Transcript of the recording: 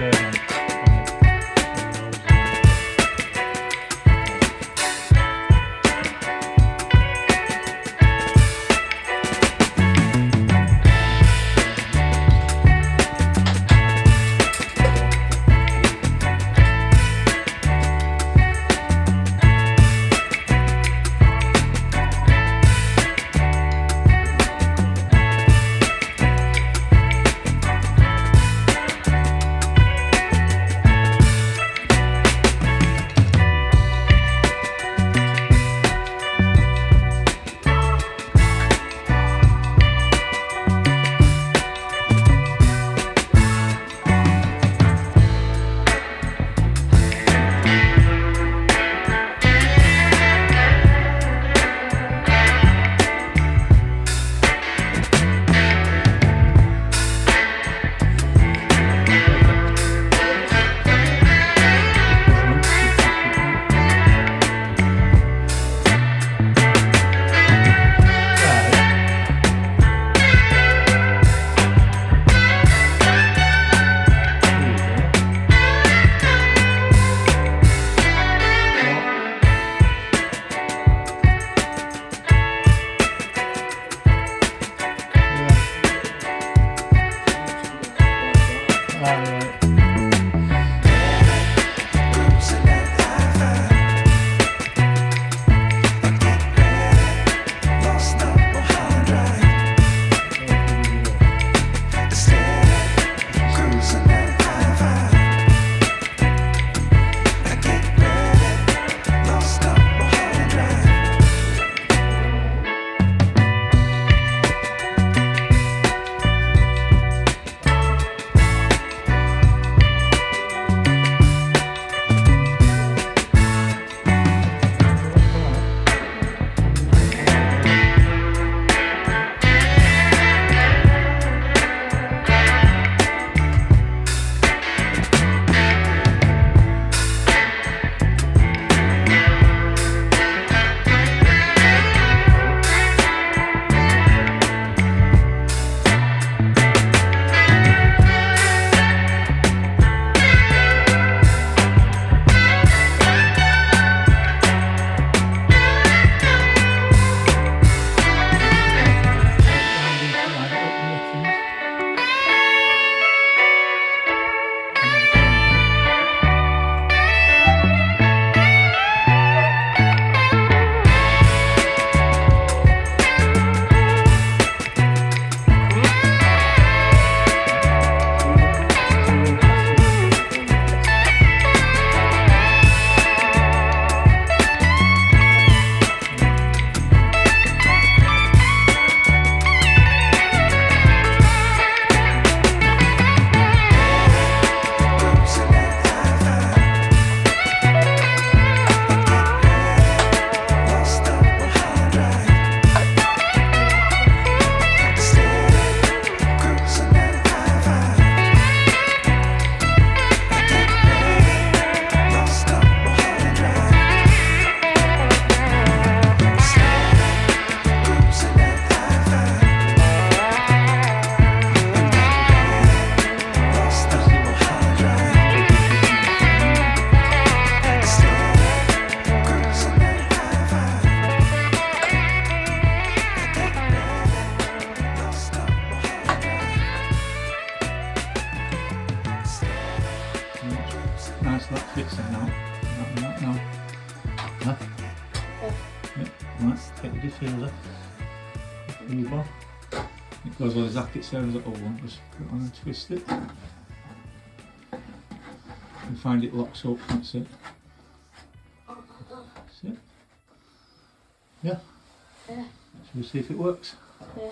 turn on it. Nice that fits it now. That now. Huh? Yeah. Right, take the diffuser. Move on. It goes on exactly the same as the other one. Just put it on and twist it. And find it locks up, that's it. That's it. Yeah. Yeah. Shall we see if it works? Yeah.